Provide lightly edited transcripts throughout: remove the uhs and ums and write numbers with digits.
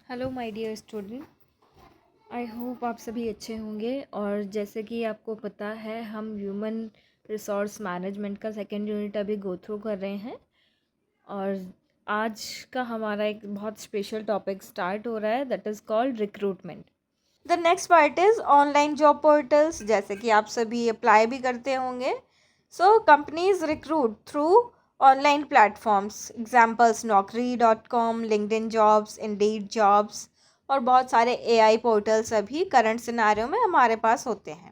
Hello my dear student, I hope आप सभी अच्छे होंगे। और जैसे कि आपको पता है, हम ह्यूमन रिसोर्स मैनेजमेंट का सेकेंड यूनिट अभी गो थ्रू कर रहे हैं। और आज का हमारा एक बहुत स्पेशल टॉपिक स्टार्ट हो रहा है, that is called recruitment. The next part is online job portals. जैसे कि आप सभी अप्लाई भी करते होंगे। So companies recruit through online platforms, examples naukri.com, LinkedIn jobs, Indeed jobs और बहुत सारे एआई पोर्टल्स अभी करंट सिनारियो में हमारे पास होते हैं।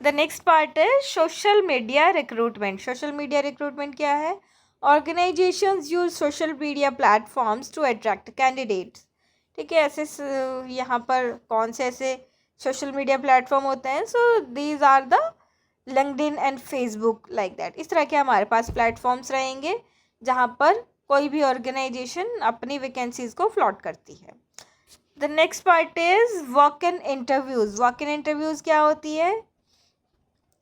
द नेक्स्ट पार्ट है social media recruitment. Social media recruitment क्या है? Organisations use social media platforms to attract candidates. ठीक है, ऐसे यहाँ पर कौन से ऐसे सोशल मीडिया प्लेटफॉर्म होते हैं? So these are the LinkedIn and Facebook, like that. इस तरह के हमारे पास प्लेटफॉर्म्स रहेंगे जहाँ पर कोई भी ऑर्गेनाइजेशन अपनी वैकेंसीज को फ्लॉट करती है। The next part is walk in interviews. Walk in interviews क्या होती है?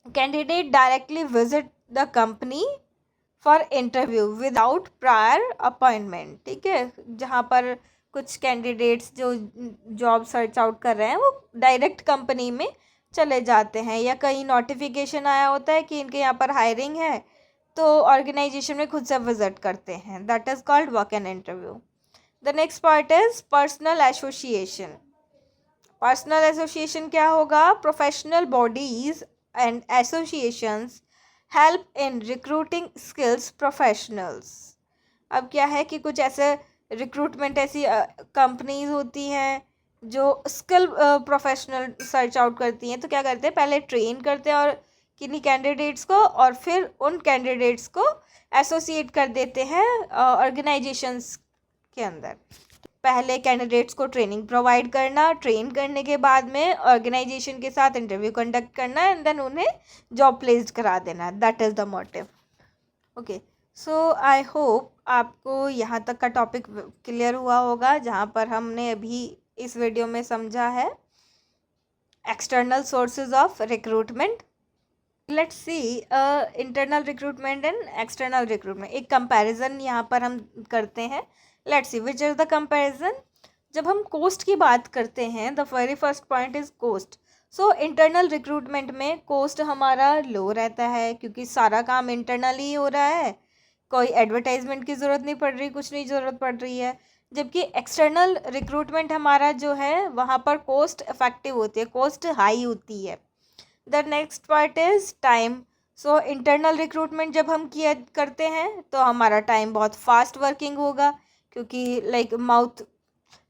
Candidate directly visit the company for interview without prior appointment. ठीक है, जहाँ पर कुछ कैंडिडेट्स जो जॉब सर्च आउट कर रहे हैं वो डायरेक्ट कंपनी में चले जाते हैं, या कहीं नोटिफिकेशन आया होता है कि इनके यहाँ पर हायरिंग है तो ऑर्गेनाइजेशन में खुद से विजिट करते हैं। That is called walk in interview. The next part is personal association. Personal association क्या होगा? Professional bodies and associations help in recruiting skills professionals. अब क्या है कि कुछ ऐसे रिक्रूटमेंट ऐसी कंपनीज होती हैं जो स्किल प्रोफेशनल सर्च आउट करती हैं। तो क्या करते हैं, पहले ट्रेन करते हैं और किन्हीं कैंडिडेट्स को, और फिर उन कैंडिडेट्स को एसोसिएट कर देते हैं ऑर्गेनाइजेशंस के अंदर। पहले कैंडिडेट्स को ट्रेनिंग प्रोवाइड करना, ट्रेन करने के बाद में ऑर्गेनाइजेशन के साथ इंटरव्यू कंडक्ट करना एंड देन उन्हें जॉब प्लेस्ड करा देना। That is the motive. Okay, so I hope आपको यहाँ तक का टॉपिक क्लियर हुआ होगा, जहाँ पर हमने अभी इस वीडियो में समझा है external sources of recruitment. Let's see internal recruitment and external recruitment. एक कंपैरिजन यहाँ पर हम करते हैं। Let's see which is the comparison. जब हम कोस्ट की बात करते हैं, the very first point is cost. So internal recruitment में कोस्ट हमारा लो रहता है, क्योंकि सारा काम इंटरनली हो रहा है, कोई एडवर्टाइजमेंट की ज़रूरत नहीं पड़ रही, कुछ नहीं ज़रूरत पड़ रही है। जबकि एक्सटर्नल रिक्रूटमेंट हमारा जो है वहाँ पर कोस्ट इफेक्टिव होती है, कोस्ट हाई होती है। The next part is time. So internal recruitment जब हम किया करते हैं तो हमारा टाइम बहुत फास्ट वर्किंग होगा, क्योंकि लाइक माउथ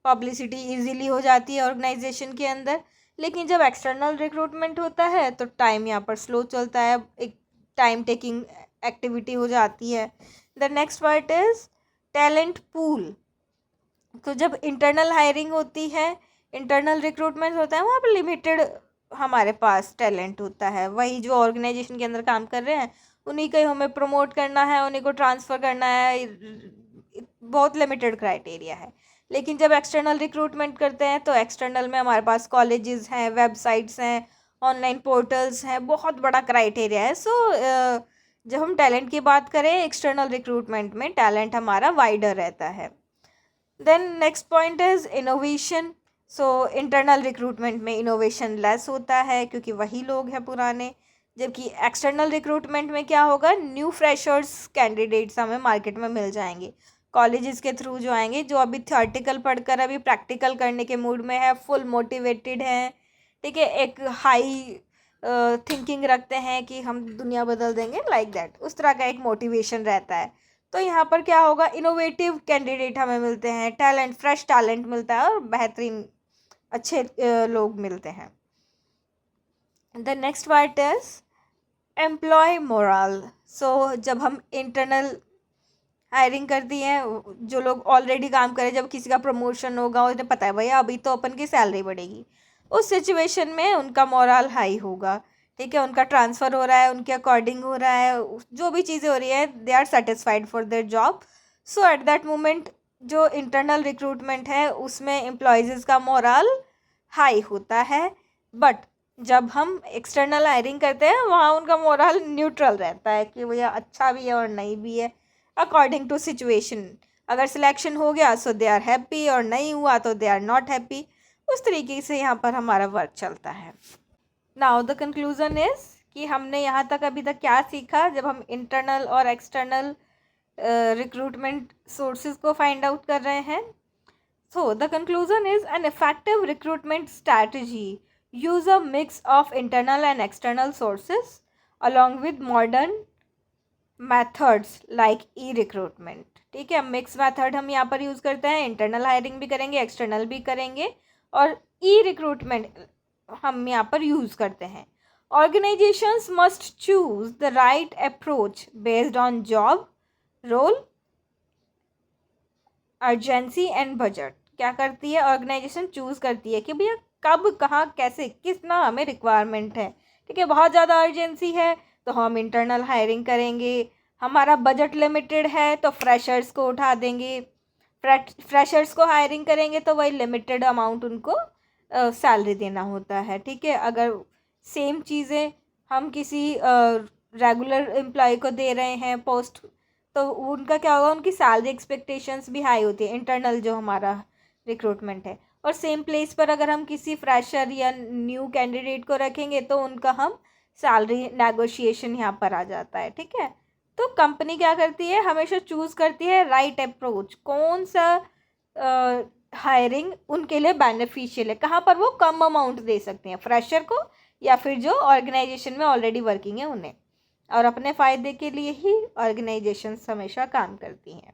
पब्लिसिटी इजीली हो जाती है ऑर्गेनाइजेशन के अंदर। लेकिन जब एक्सटर्नल रिक्रूटमेंट होता है तो टाइम यहाँ पर स्लो चलता है, एक टाइम टेकिंग एक्टिविटी हो जाती है। The next part is talent pool. तो जब इंटरनल हायरिंग होती है, इंटरनल रिक्रूटमेंट होता है, वहाँ पर लिमिटेड हमारे पास टैलेंट होता है। वही जो ऑर्गेनाइजेशन के अंदर काम कर रहे हैं उन्हीं को हमें प्रमोट करना है, उन्हीं को ट्रांसफ़र करना है, बहुत लिमिटेड क्राइटेरिया है। लेकिन जब एक्सटर्नल रिक्रूटमेंट करते हैं तो एक्सटर्नल में हमारे पास कॉलेजेस हैं, वेबसाइट्स हैं, ऑनलाइन पोर्टल्स हैं, बहुत बड़ा क्राइटेरिया है। सो जब हम टैलेंट की बात करें एक्सटर्नल रिक्रूटमेंट में, टैलेंट हमारा वाइडर रहता है। Then next point is innovation. So internal recruitment में इनोवेशन लेस होता है, क्योंकि वही लोग हैं पुराने। जबकि एक्सटर्नल रिक्रूटमेंट में क्या होगा, न्यू फ्रेशर्स कैंडिडेट्स हमें मार्केट में मिल जाएंगे, कॉलेजेस के थ्रू जो आएंगे, जो अभी थियोरटिकल पढ़कर अभी प्रैक्टिकल करने के मूड में है, फुल मोटिवेटेड हैं। ठीक है, एक हाई थिंकिंग रखते हैं कि हम दुनिया बदल देंगे, लाइक दैट, उस तरह का एक मोटिवेशन रहता है। तो यहाँ पर क्या होगा, इनोवेटिव कैंडिडेट हमें मिलते हैं, टैलेंट, फ्रेश टैलेंट मिलता है और बेहतरीन अच्छे लोग मिलते हैं। The next part is employ moral. So जब हम इंटरनल हायरिंग करती हैं, जो लोग ऑलरेडी काम करें, जब किसी का प्रमोशन होगा, उन्हें पता है भैया अभी तो अपन की सैलरी बढ़ेगी, उस सिचुएशन में उनका मोरल हाई होगा। ठीक है, उनका ट्रांसफ़र हो रहा है, उनके अकॉर्डिंग हो रहा है, जो भी चीज़ें हो रही है, they are satisfied for their job. So at that moment जो इंटरनल रिक्रूटमेंट है उसमें एम्प्लॉयज़ का मोरल हाई होता है। बट जब हम एक्सटर्नल हायरिंग करते हैं वहाँ उनका मोरल न्यूट्रल रहता है, कि भैया अच्छा भी है और नहीं भी है, अकॉर्डिंग टू सिचुएशन। अगर सिलेक्शन हो गया सो दे आर हैप्पी, और नहीं हुआ तो दे आर नॉट हैप्पी। उस तरीके से यहाँ पर हमारा वर्क चलता है। नाउ द कंक्लूज़न इज़ कि हमने यहाँ तक अभी तक क्या सीखा जब हम इंटरनल और एक्सटर्नल रिक्रूटमेंट सोर्सेज को फाइंड आउट कर रहे हैं। So the conclusion is an effective recruitment strategy use a mix of internal and external sources along with modern methods like E recruitment. ठीक है, मिक्स मेथड हम यहाँ पर यूज़ करते हैं, इंटरनल हायरिंग भी करेंगे, एक्सटर्नल भी करेंगे, और ई रिक्रूटमेंट हम यहाँ पर यूज़ करते हैं। Organizations must choose the right approach based on job, role, urgency and budget। क्या करती है ऑर्गेनाइजेशन? चूज़ करती है कि भैया कब, कहाँ, कैसे, कितना हमें रिक्वायरमेंट है। ठीक है, बहुत ज़्यादा अर्जेंसी है तो हम इंटरनल हायरिंग करेंगे, हमारा बजट लिमिटेड है तो फ्रेशर्स को उठा देंगे, फ्रेशर्स को हायरिंग करेंगे तो वही लिमिटेड अमाउंट उनको सैलरी देना होता है। ठीक है, अगर सेम चीज़ें हम किसी रेगुलर एम्प्लॉय को दे रहे हैं पोस्ट, तो उनका क्या होगा, उनकी सैलरी एक्सपेक्टेशंस भी हाई होती है, इंटरनल जो हमारा रिक्रूटमेंट है। और सेम प्लेस पर अगर हम किसी फ्रेशर या न्यू कैंडिडेट को रखेंगे तो उनका हम सैलरी नेगोशिएशन यहाँ पर आ जाता है। ठीक है, तो कंपनी क्या करती है, हमेशा चूज़ करती है राइट अप्रोच, कौन सा हायरिंग उनके लिए बेनिफिशियल है, कहाँ पर वो कम अमाउंट दे सकते हैं, फ्रेशर को या फिर जो ऑर्गेनाइजेशन में ऑलरेडी वर्किंग है उन्हें। और अपने फ़ायदे के लिए ही ऑर्गेनाइजेशंस हमेशा काम करती हैं।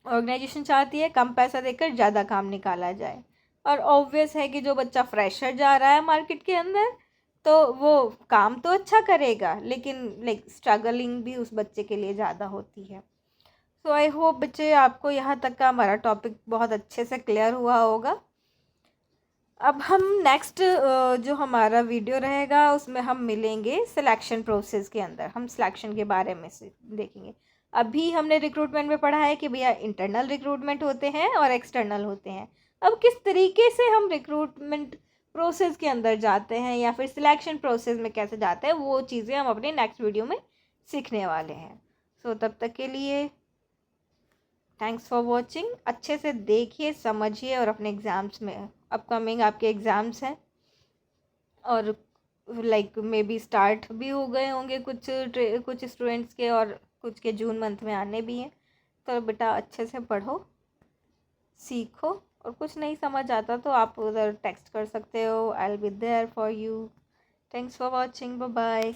ऑर्गेनाइजेशन चाहती है कम पैसा देकर ज़्यादा काम निकाला जाए, और ऑब्वियस है कि जो बच्चा फ्रेशर जा रहा है मार्केट के अंदर तो वो काम तो अच्छा करेगा, लेकिन लाइक स्ट्रगलिंग भी उस बच्चे के लिए ज़्यादा होती है। सो आई होप बच्चे आपको यहाँ तक का हमारा टॉपिक बहुत अच्छे से क्लियर हुआ होगा। अब हम नेक्स्ट जो हमारा वीडियो रहेगा उसमें हम मिलेंगे सिलेक्शन प्रोसेस के अंदर, हम सिलेक्शन के बारे में से देखेंगे। अभी हमने रिक्रूटमेंट में पढ़ा है कि भैया इंटरनल रिक्रूटमेंट होते हैं और एक्सटर्नल होते हैं। अब किस तरीके से हम रिक्रूटमेंट प्रोसेस के अंदर जाते हैं या फिर सिलेक्शन प्रोसेस में कैसे जाते हैं, वो चीज़ें हम अपने नेक्स्ट वीडियो में सीखने वाले हैं। सो तब तक के लिए थैंक्स फॉर वॉचिंग। अच्छे से देखिए, समझिए, और अपने एग्ज़ाम्स में, अपकमिंग आपके एग्ज़ाम्स हैं और लाइक मे बी स्टार्ट भी हो गए होंगे कुछ स्टूडेंट्स के, और कुछ के जून मंथ में आने भी हैं। तो बेटा अच्छे से पढ़ो, सीखो, और कुछ नहीं समझ आता तो आप उधर टेक्स्ट कर सकते हो, I will be there for you. Thanks for watching, bye bye.